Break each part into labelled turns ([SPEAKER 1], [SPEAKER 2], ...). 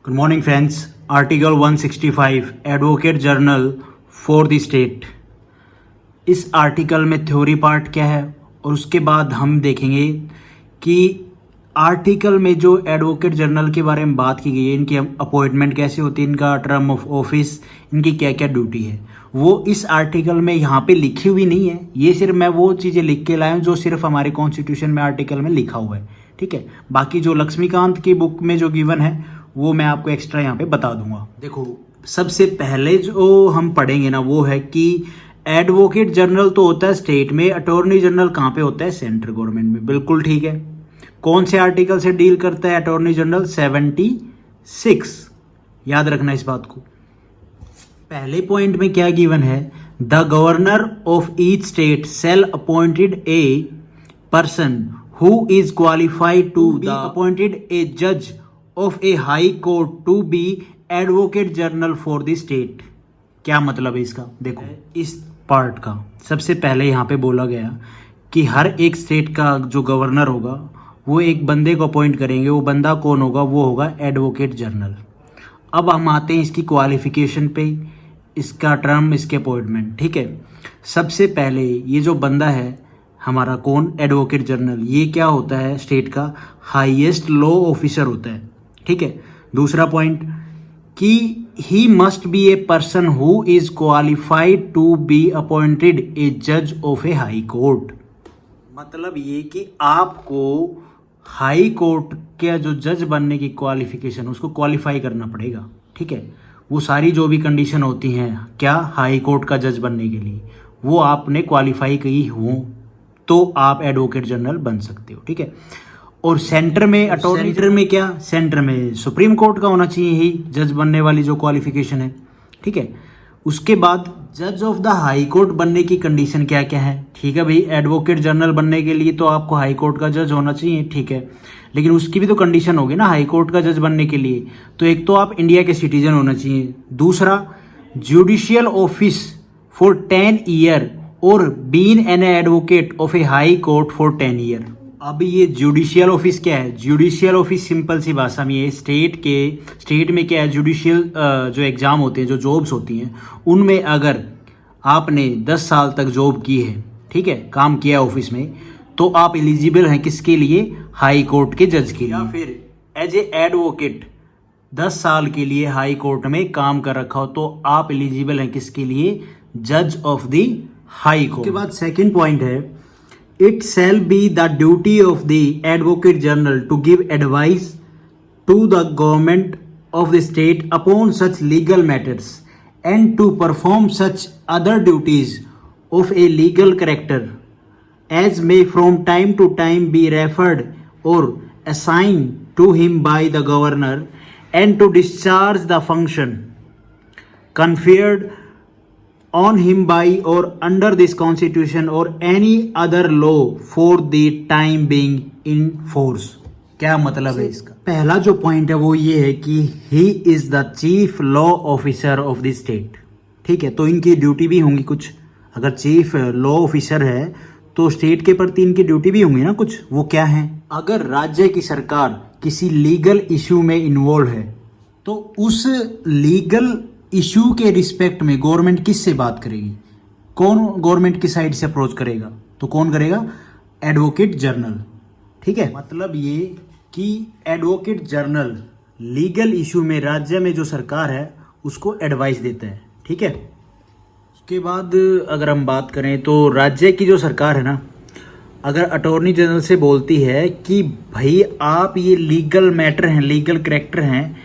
[SPEAKER 1] Good morning friends. Article 165 advocate general for the state. इस article में theory part क्या है और उसके बाद हम देखेंगे कि आर्टिकल में जो एडवोकेट जनरल के बारे में बात की गई है, इनकी अपॉइंटमेंट कैसे होती है, इनका टर्म ऑफ ऑफिस, इनकी क्या क्या ड्यूटी है, वो इस आर्टिकल में यहाँ पे लिखी हुई नहीं है। ये सिर्फ मैं वो चीज़ें लिख के लाया हूँ जो सिर्फ हमारे कॉन्स्टिट्यूशन में आर्टिकल में लिखा हुआ है, ठीक है। बाकी जो लक्ष्मीकांत की बुक में जो गिवन है वो मैं आपको एक्स्ट्रा यहाँ पे बता दूंगा। देखो, सबसे पहले जो हम पढ़ेंगे ना वो है कि एडवोकेट जनरल तो होता है स्टेट में, अटॉर्नी जनरल कहाँ पे होता है? सेंट्रल गवर्नमेंट में। बिल्कुल ठीक है। कौन से आर्टिकल से डील करता है अटॉर्नी जनरल? 76। याद रखना इस बात को। पहले पॉइंट में क्या गिवन है? The governor of each state shall appointed a person who is qualified to be appointed a जज of a high court to be advocate general for the state. क्या मतलब है इसका? देखो, इस पार्ट का सबसे पहले यहाँ पे बोला गया कि हर एक स्टेट का जो गवर्नर होगा वो एक बंदे को अपॉइंट करेंगे। वो बंदा कौन होगा? वो होगा एडवोकेट जनरल। अब हम आते हैं इसकी क्वालिफिकेशन पे, इसका टर्म, इसके अपॉइंटमेंट, ठीक है। सबसे पहले ये जो बंदा है हमारा, कौन? Advocate general. ये क्या होता है? स्टेट का हाईएस्ट लॉ ऑफिसर होता है, ठीक है। दूसरा पॉइंट कि he must be a person who is qualified to be appointed a जज ऑफ ए हाई कोर्ट। मतलब ये कि आपको हाई कोर्ट के जो जज बनने की क्वालिफिकेशन, उसको क्वालिफाई करना पड़ेगा, ठीक है। वो सारी जो भी कंडीशन होती हैं क्या हाई कोर्ट का जज बनने के लिए, वो आपने क्वालिफाई की हो तो आप एडवोकेट जनरल बन सकते हो, ठीक है। और सेंटर में अटॉर्नी, सेंटर में क्या? सेंटर में सुप्रीम कोर्ट का होना चाहिए ही जज बनने वाली जो क्वालिफिकेशन है, ठीक है। उसके बाद जज ऑफ द हाई कोर्ट बनने की कंडीशन क्या क्या है? ठीक है भाई, एडवोकेट जनरल बनने के लिए तो आपको हाई कोर्ट का जज होना चाहिए, ठीक है। लेकिन उसकी भी तो कंडीशन होगी ना हाई कोर्ट का जज बनने के लिए। तो एक तो आप इंडिया के सिटीजन होना चाहिए, दूसरा जुडिशियल ऑफिस फॉर 10 ईयर और been an advocate of a high court for 10 year. अब ये जुडिशियल ऑफिस क्या है? जुडिशियल ऑफिस सिंपल सी भाषा में ये स्टेट में क्या है, जुडिशियल जो एग्जाम होते हैं, जो जॉब्स होती हैं, उनमें अगर आपने 10 साल तक जॉब की है, ठीक है, काम किया ऑफिस में, तो आप एलिजिबल हैं किसके लिए? हाई कोर्ट के जज के लिए। या फिर एज ए एडवोकेट 10 साल के लिए हाई कोर्ट में काम कर रखा हो तो आप एलिजिबल हैं किसके लिए? जज ऑफ द हाई कोर्ट। उसके बाद सेकेंड पॉइंट है, it shall be the duty of the advocate general to give advice to the government of the state upon such legal matters and to perform such other duties of a legal character as may from time to time be referred or assigned to him by the governor and to discharge the function conferred on him by or under this constitution or any other law for the time being in force। क्या मतलब है इसका? पहला जो point है वो ये है कि he is the chief law officer of the state, ठीक है। तो इनकी ड्यूटी भी होंगी कुछ। अगर चीफ लॉ ऑफिसर है तो स्टेट के प्रति इनकी ड्यूटी भी होंगी ना कुछ। वो क्या है? अगर राज्य की सरकार किसी लीगल इश्यू में इन्वॉल्व है तो उस लीगल इशू के रिस्पेक्ट में गवर्नमेंट किससे बात करेगी? कौन गवर्नमेंट की साइड से अप्रोच करेगा? तो कौन करेगा? एडवोकेट जनरल, ठीक है। मतलब ये कि एडवोकेट जनरल लीगल इशू में राज्य में जो सरकार है उसको एडवाइस देता है, ठीक है। उसके बाद अगर हम बात करें तो राज्य की जो सरकार है ना, अगर अटॉर्नी जनरल से बोलती है कि भाई आप ये लीगल मैटर हैं, लीगल करैक्टर हैं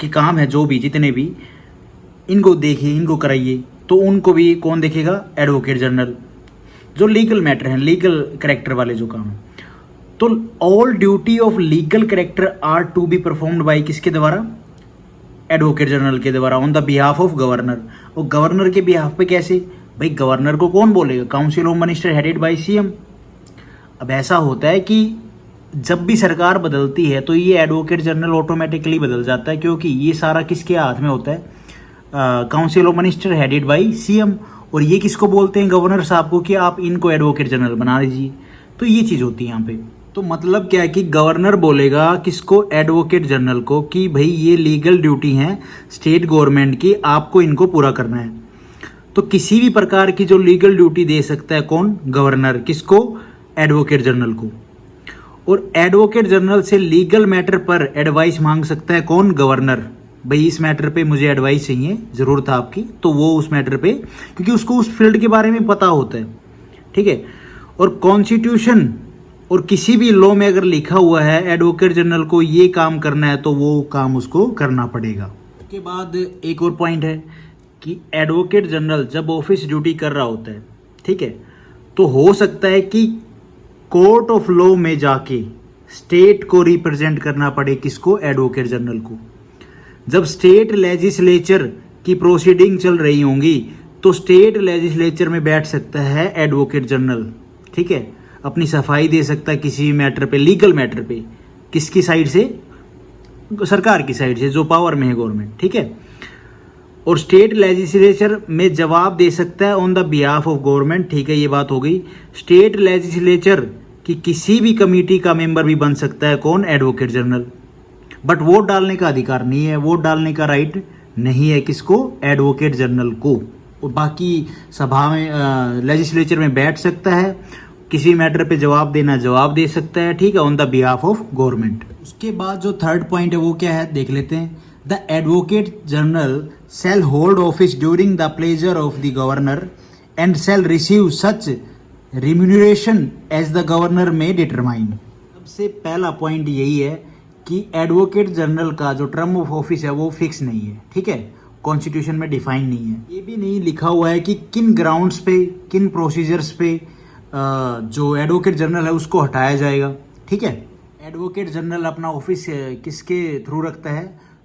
[SPEAKER 1] कि काम है, जो भी जितने भी, इनको देखिए, इनको कराइए, तो उनको भी कौन देखेगा? Advocate general. जो लीगल मैटर हैं, लीगल कैरेक्टर वाले जो काम, तो all duty of legal character are to be performed by किसके द्वारा? एडवोकेट जनरल के द्वारा, on the behalf of governor. और गवर्नर के बिहाफ पे कैसे? भाई गवर्नर को कौन बोलेगा? Council of minister headed by CM. अब ऐसा होता है कि जब भी सरकार बदलती है तो ये एडवोकेट जनरल ऑटोमेटिकली बदल जाता है, क्योंकि ये सारा किसके हाथ में होता है? Council of minister headed by CM. और ये किसको बोलते हैं? गवर्नर साहब को, कि आप इनको एडवोकेट जनरल बना दीजिए। तो ये चीज़ होती है यहाँ पे। तो मतलब क्या है कि गवर्नर बोलेगा किसको, एडवोकेट जनरल को, कि भाई ये लीगल ड्यूटी है स्टेट गवर्नमेंट की, आपको इनको पूरा करना है। तो किसी भी प्रकार की जो लीगल ड्यूटी दे सकता है कौन, गवर्नर, किसको, एडवोकेट जनरल को। और एडवोकेट जनरल से लीगल मैटर पर एडवाइस मांग सकता है कौन, गवर्नर। भाई इस मैटर पे मुझे एडवाइस चाहिए, ज़रूरत है आपकी, तो वो उस मैटर पे, क्योंकि उसको उस फील्ड के बारे में पता होता है, ठीक है। और कॉन्स्टिट्यूशन और किसी भी लॉ में अगर लिखा हुआ है एडवोकेट जनरल को ये काम करना है तो वो काम उसको करना पड़ेगा। उसके बाद एक और पॉइंट है कि एडवोकेट जनरल जब ऑफिस ड्यूटी कर रहा होता है, ठीक है, तो हो सकता है कि कोर्ट ऑफ लॉ में जाके स्टेट को रिप्रेजेंट करना पड़े, किसको, एडवोकेट जनरल को। जब स्टेट लेजिस्लेचर की प्रोसीडिंग चल रही होंगी तो स्टेट लेजिस्लेचर में बैठ सकता है एडवोकेट जनरल, ठीक है, अपनी सफाई दे सकता है किसी भी मैटर पे, लीगल मैटर पे, किसकी साइड से, सरकार की साइड से, जो पावर में है गवर्नमेंट, ठीक है। और स्टेट लेजिस्लेचर में जवाब दे सकता है on the behalf of government, ठीक है, ये बात हो गई। स्टेट लेजिस्लेचर की किसी भी कमेटी का मेंबर भी बन सकता है कौन, एडवोकेट जनरल। बट वोट डालने का अधिकार नहीं है, वोट डालने का राइट नहीं है किसको, एडवोकेट जनरल को। और बाकी सभा में, लेजिस्लेचर में बैठ सकता है, किसी मैटर पे जवाब जवाब दे सकता है, ठीक है, on the behalf of government. उसके बाद जो थर्ड पॉइंट है वो क्या है, देख लेते हैं। The advocate general shall hold office during the pleasure of the governor and shall receive such remuneration as the governor may determine. सबसे पहला पॉइंट यही है कि एडवोकेट जनरल का जो टर्म ऑफ ऑफिस है वो फिक्स नहीं है, ठीक है, कॉन्स्टिट्यूशन में डिफाइन नहीं है। ये भी नहीं लिखा हुआ है कि किन ग्राउंड्स पे, किन प्रोसीजर्स पे जो एडवोकेट जनरल है उसको हटाया जाएगा, ठीक है। एडवोकेट जनरल अपना ऑफिस किसके थ्रू रखता है,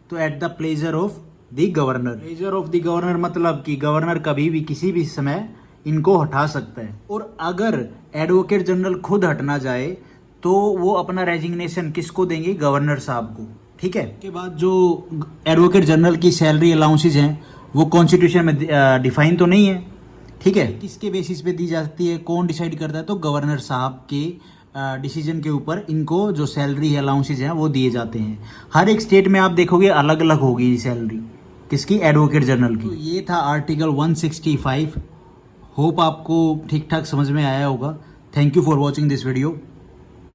[SPEAKER 1] तो at the pleasure of the governor. Pleasure of the governor मतलब कि गवर्नर कभी भी किसी भी समय इनको हटा सकता है। और अगर एडवोकेट जनरल खुद हटना जाए तो वो अपना रेजिग्नेशन किसको देंगे, गवर्नर साहब को, ठीक है। उसके बाद जो एडवोकेट जनरल की सैलरी अलाउंसेज हैं वो कॉन्स्टिट्यूशन में डिफाइन तो नहीं है, ठीक है, किसके बेसिस पे दी जाती है, कौन डिसाइड करता है, तो गवर्नर साहब के डिसीजन के ऊपर इनको जो सैलरी है, अलाउंसेज हैं वो दिए जाते हैं। हर एक स्टेट में आप देखोगे अलग अलग होगी सैलरी किसकी, एडवोकेट जनरल की। तो ये था आर्टिकल 165। होप आपको ठीक ठाक समझ में आया होगा। Thank you for watching this video.